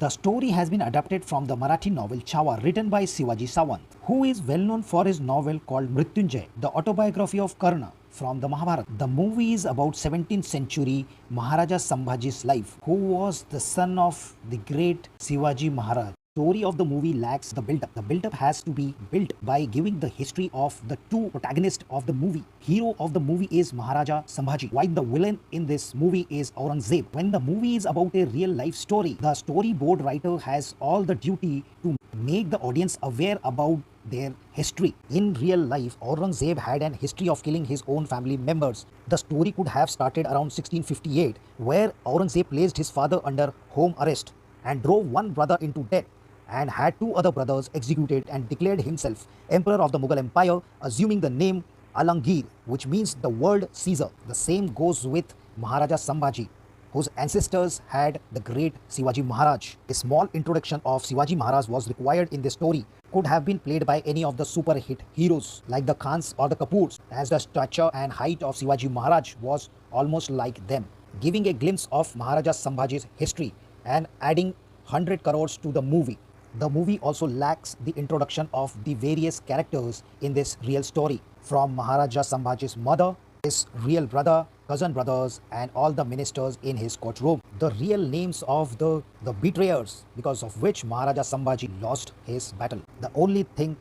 The story has been adapted from the Marathi novel Chhava, written by Shivaji Sawant, who is well known for his novel called Mrityunjay, the autobiography of Karna from the Mahabharata. The movie is about 17th century Maharaja Sambhaji's life, who was the son of the great Shivaji Maharaj. Story of the movie lacks the build-up. The build-up has to be built by giving the history of the two protagonists of the movie. Hero of the movie is Maharaja Sambhaji, while the villain in this movie is Aurangzeb. When the movie is about a real life story, the storyboard writer has all the duty to make the audience aware about their history. In real life, Aurangzeb had an history of killing his own family members. The story could have started around 1658, where Aurangzeb placed his father under home arrest and drove one brother into death, and had two other brothers executed, and declared himself emperor of the Mughal Empire, assuming the name Alangir, which means the world Caesar. The same goes with Maharaja Sambhaji, whose ancestors had the great Shivaji Maharaj. A small introduction of Shivaji Maharaj was required in this story. Could have been played by any of the super hit heroes like the Khans or the Kapoors, as the stature and height of Shivaji Maharaj was almost like them, giving a glimpse of Maharaja Sambhaji's history and adding 100 crores to the movie. The movie also lacks the introduction of the various characters in this real story, from Maharaja Sambhaji's mother, his real brother, cousin brothers, and all the ministers in his courtroom. The real names of the betrayers, because of which Maharaja Sambhaji lost his battle. The only thing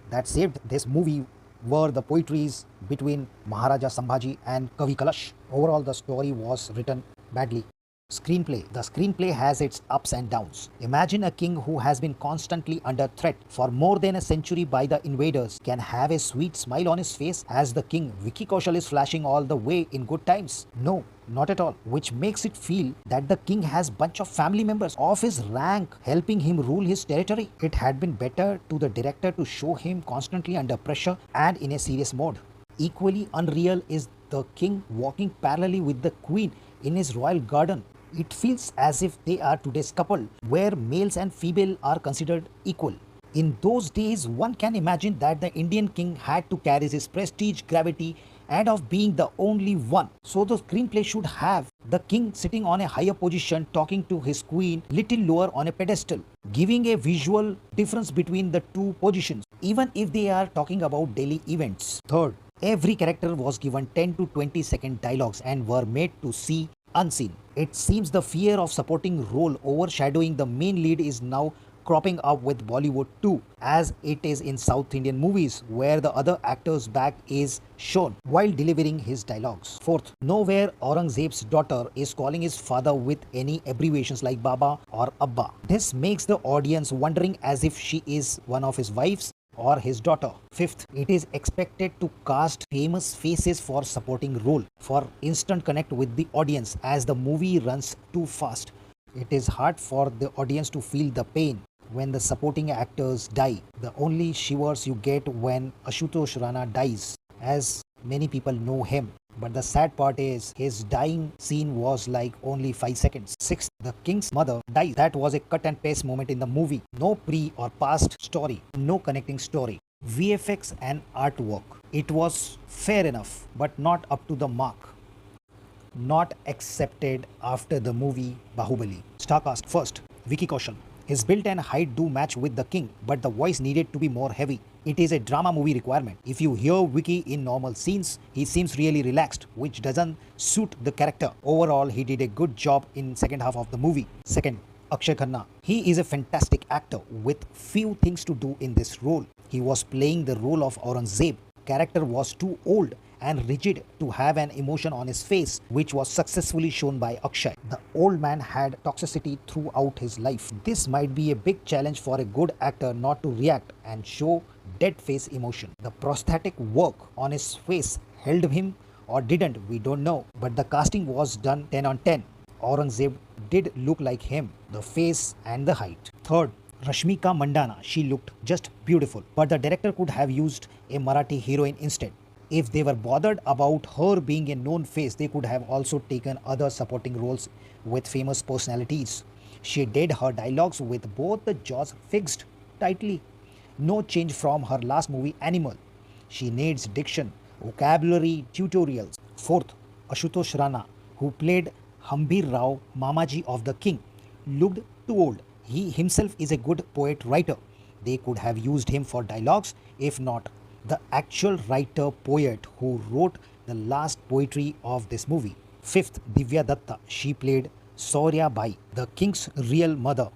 that saved this movie were the poetries between Maharaja Sambhaji and Kavi Kalash. Overall, the story was written badly. Screenplay. The screenplay has its ups and downs. Imagine a king who has been constantly under threat for more than a century by the invaders can have a sweet smile on his face as the king. Vicky Kaushal is flashing all the way in good times. No, not at all. Which makes it feel that the king has bunch of family members of his rank helping him rule his territory. It had been better to the director to show him constantly under pressure and in a serious mode. Equally unreal is the king walking parallelly with the queen in his royal garden. It feels as if they are today's couple, where males and female are considered equal. In those days, one can imagine that the Indian king had to carry his prestige, gravity, and of being the only one. So the screenplay should have the king sitting on a higher position talking to his queen little lower on a pedestal, giving a visual difference between the two positions, even if they are talking about daily events. Third, every character was given 10 to 20-second dialogues and were made to see unseen. It seems the fear of supporting role overshadowing the main lead is now cropping up with Bollywood too, as it is in South Indian movies, where the other actor's back is shown while delivering his dialogues. Fourth, nowhere Aurangzeb's daughter is calling his father with any abbreviations like Baba or Abba. This makes the audience wondering as if she is one of his wives or his daughter. Fifth, it is expected to cast famous faces for supporting role for instant connect with the audience, as the movie runs too fast. It is hard for the audience to feel the pain when the supporting actors die. The only shivers you get when Ashutosh Rana dies, as many people know him. But the sad part is his dying scene was like only 5 seconds. Sixth, the king's mother dies. That was a cut and paste moment in the movie. No pre or past story, no connecting story. VFX and artwork. It was fair enough, but not up to the mark. Not accepted after the movie Bahubali. Starcast. First, Vicky Kaushal. His build and height do match with the king, but the voice needed to be more heavy. It is a drama movie requirement. If you hear Vicky in normal scenes, he seems really relaxed, which doesn't suit the character. Overall, he did a good job in second half of the movie. Second, Akshay Khanna. He is a fantastic actor with few things to do in this role. He was playing the role of Aurangzeb. Character was too old and rigid to have an emotion on his face, which was successfully shown by Akshay. The old man had toxicity throughout his life. This might be a big challenge for a good actor not to react and show dead face emotion. The prosthetic work on his face held him or didn't, we don't know, but the casting was done 10 on 10. Aurangzeb did look like him, the face and the height. Third, Rashmika Mandana. She looked just beautiful, but the director could have used a Marathi heroine instead. If they were bothered about her being a known face, they could have also taken other supporting roles with famous personalities. She did her dialogues with both the jaws fixed tightly. No change from her last movie Animal. She needs diction, vocabulary tutorials. Fourth, Ashutosh Rana, who played Hambir Rao Mamaji of the King, looked too old. He himself is a good poet writer. They could have used him for dialogues, if not the actual writer poet who wrote the last poetry of this movie. Fifth, Divya Datta. She played Saurya Bai, the king's real mother,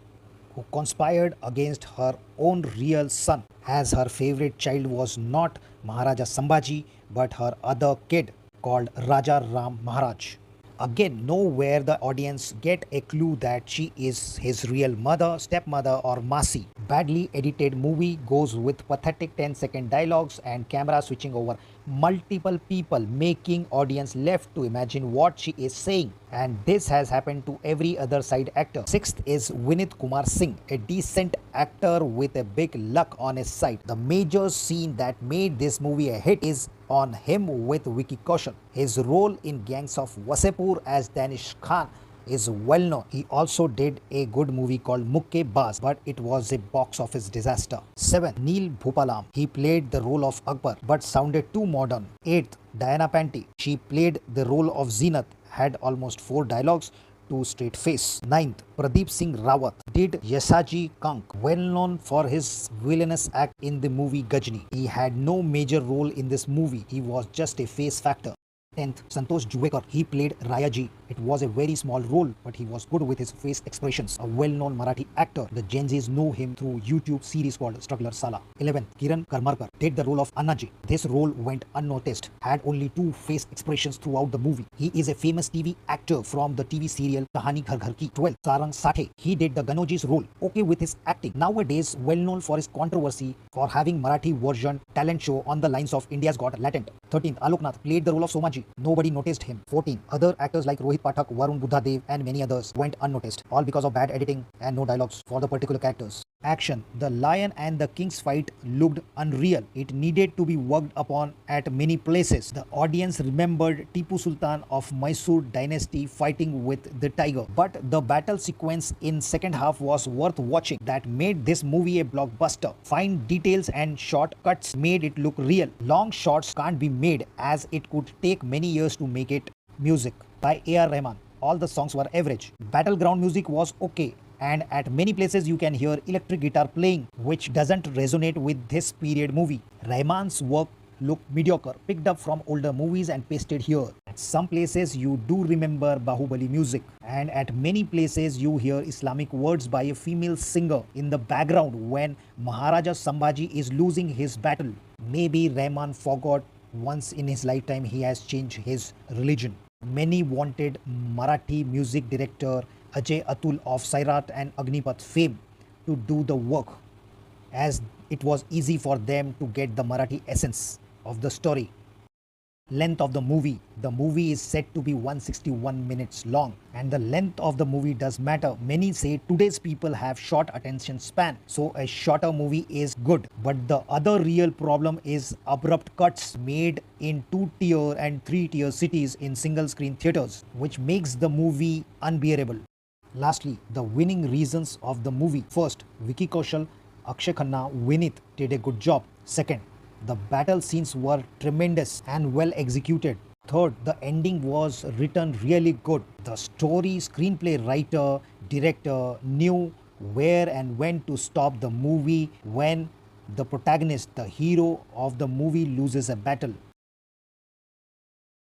who conspired against her own real son, as her favorite child was not Maharaja Sambhaji but her other kid called Raja Ram Maharaj. Again, nowhere the audience get a clue that she is his real mother, stepmother, or Masi. Badly edited movie goes with pathetic 10-second dialogues and camera switching over multiple people, making audience left to imagine what she is saying. And this has happened to every other side actor. Sixth is Vinit Kumar Singh, a decent actor with a big luck on his side. The major scene that made this movie a hit is on him with Vicky Kaushal. His role in Gangs of Wasepur as Danish Khan is well known. He also did a good movie called Mukke Baaz, but it was a box office disaster. 7. Neil Bhopalam. He played the role of Akbar but sounded too modern. 8th. Diana Panty. She played the role of Zinat, had almost 4 dialogues, to straight face. 9th. Pradeep Singh Rawat did Yasaji Kank, well known for his villainous act in the movie Gajni. He had no major role in this movie. He was just a face factor. 10th, Santosh Juvekar. He played Rayaji. It was a very small role, but he was good with his face expressions. A well-known Marathi actor. The Gen Zs know him through YouTube series called Struggler Sala. 11th, Kiran Karmarkar did the role of Annaji. This role went unnoticed. Had only 2 face expressions throughout the movie. He is a famous TV actor from the TV serial Kahani Ghar Ghar Ki. 12th, Sarang Sathe. He did the Ganoji's role. Okay with his acting. Nowadays, well known for his controversy for having Marathi version talent show on the lines of India's Got Talent. 13th, Alok Nath played the role of Somaji. Nobody noticed him. 14th, other actors like Rohit Pathak, Varun Buddhadev and many others went unnoticed, all because of bad editing and no dialogues for the particular characters. Action. The lion and the king's fight looked unreal. It needed to be worked upon at many places. The audience remembered Tipu Sultan of Mysore dynasty fighting with the tiger. But the battle sequence in second half was worth watching. That made this movie a blockbuster. Fine details and short cuts made it look real. Long shots can't be made as it could take many years to make it. Music by A.R. Rahman. All the songs were average. Battleground music was okay, and at many places you can hear electric guitar playing, which doesn't resonate with this period movie. Rahman's work looked mediocre, picked up from older movies and pasted here. At some places you do remember Bahubali music, and at many places you hear Islamic words by a female singer in the background when Maharaja Sambhaji is losing his battle. Maybe Rahman forgot once in his lifetime he has changed his religion. Many wanted Marathi music director Ajay Atul of Sairat and Agnipath fame to do the work, as it was easy for them to get the Marathi essence of the story. Length of the movie. The movie is said to be 161 minutes long, and the length of the movie does matter. Many say today's people have short attention span, so a shorter movie is good. But the other real problem is abrupt cuts made in 2-tier and 3-tier cities in single screen theaters, which makes the movie unbearable. Lastly, the winning reasons of the movie. First, Vicky Kaushal, Akshay Khanna, Vinit did a good job. Second, the battle scenes were tremendous and well executed. Third, the ending was written really good. The story, screenplay writer, director knew where and when to stop the movie when the protagonist, the hero of the movie, loses a battle.